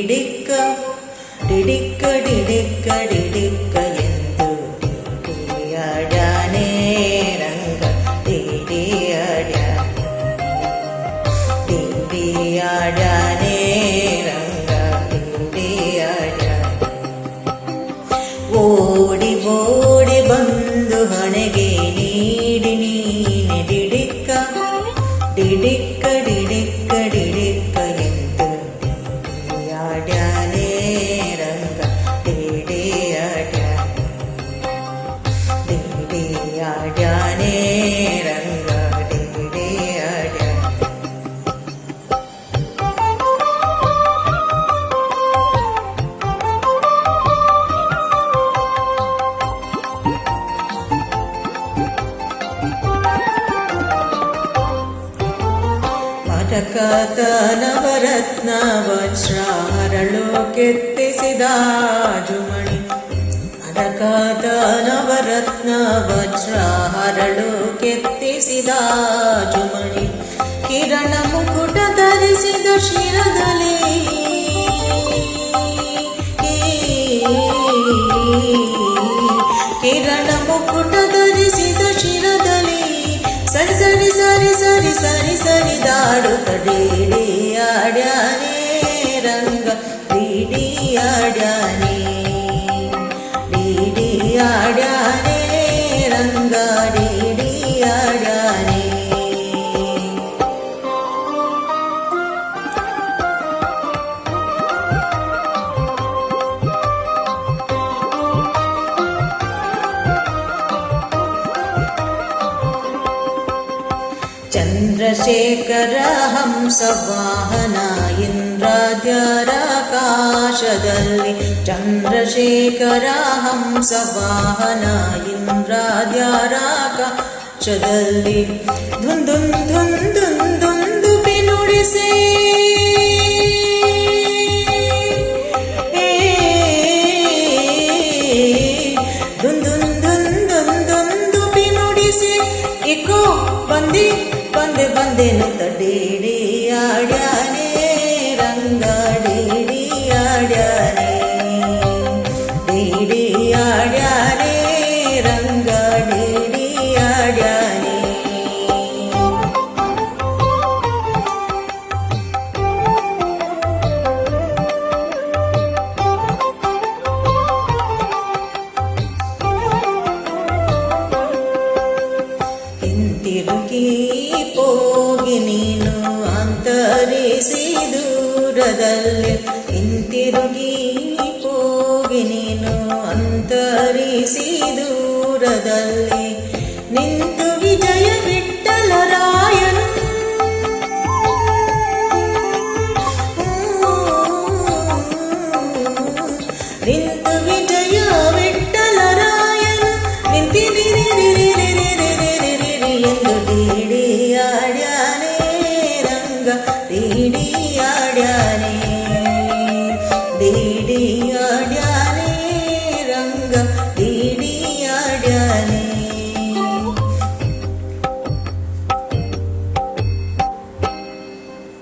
ಡಿಡಿಕ್ಕ ಡಿಡಿಕ್ಕ ಡಿಡಿಕ್ಕ ಡಿಡಿಕ್ಕ ಎಂದು ಡಿಡಿಯಾಡ್ಯಾನೆ ರಂಗ ಡಿಡಿಯಾಡ್ಯಾನೆ ರಂಗ ಡಿಡಿಯಾಡ್ಯಾನೆ ಓಡಿ ಓಡಿ ಬಂದು ಹಣೆಗೆ ನೀಡಿ ನೀನೆ ಡಿಡಿಕ್ಕ ಡಿಡಿಕ್ಕ ಡಿಡಿಕ್ಕ ಡಿಡಿಕ್ಕ ಎಂದು ಡಿಡಿಯಾಡ್ಯಾನೆ ರಂಗ ಡಿಡಿಯಾಡ್ಯಾನೆ ರಂಗ ಡಿಡಿಯಾಡ್ಯಾನೆ ಮರಕತ ನವರತ್ನ ವಜ್ರ ಹರಳು ಕೆತ್ತಿಸಿದ ಜುಮಣಿ ಮರಕತ ನವರತ್ನ ವಜ್ರ ಹರಳು ಕೆತ್ತಿಸಿದ ಜುಮಣಿ ಕಿರಣ ಮುಕುಟ ಧರಿಸಿದ ಶಿರದಲ್ಲಿ ಕಿರಣ ಮುಕುಟ ಧರಿಸಿದ ಶಿರದಲ್ಲಿ ಸರಿ ಸರಿ ಸರಿ ಸರಿ ಸರಿ ಸರಿ ದಾಡುತ್ತ ಡಿಡಿಯಾಡ್ಯಾನೆ ರಂಗ ಡಿಡಿಯಾಡ್ಯಾನೆ ಡಿಡಿಯಾಡ್ಯಾನೆ ರಂಗ ಡಿಡಿಯಾಡ್ಯಾನೆ ಚಂದ್ರಶೇಖರ ಹಂಸವಾಹನ ಇಂದ್ರಾದ್ಯರಾಕಾಶದಲ್ಲಿ ಚಂದ್ರಶೇಖರ ಹಂಸವಾಹನ ಇಂದ್ರಾದ್ಯರಾಕಾಶದಲ್ಲಿ ಧುಂದುಂ ಧುಂದುಂ ದುಂದುಬಿ ನುಡಿಸಿ ದುಂದುಂ ದುಂದುಂ ದುಂದುಬಿ ನುಡಿಸಿ ಇಕೋ ಬಂದಿ ಬಂದೆ ಬಂದೆನುತ್ತ ಡಿಡಿಯಾಡ್ಯಾನೆ ರಂಗ ಡಿಡಿಯಾಡ್ಯಾನೆ ಡಿಡಿಯಾಡ್ಯಾನೆ ರಂಗ ಡಿಡಿಯಾಡ್ಯಾನೆ ಹಿಂತಿರುಗಿ ಹೋಗಿ ನೀನು ಅಂತರಿಸಿ ದೂರದಲ್ಲಿ ಹಿಂತಿರುಗಿ ಹೋಗಿ ನೀನು ಅಂತರಿಸಿ ದೂರದಲ್ಲಿ ನಿಂತು ವಿಜಯ ವಿಠ್ಠಲರಾಯನು ನಿಂತು ವಿಜಯ ವಿಠ್ಠಲರಾಯನು ಎಂದು ಡಿಡಿಯಾಡ್ಯಾನೆ ರಂಗ ಡಿಡಿಯಾಡ್ಯಾನೆ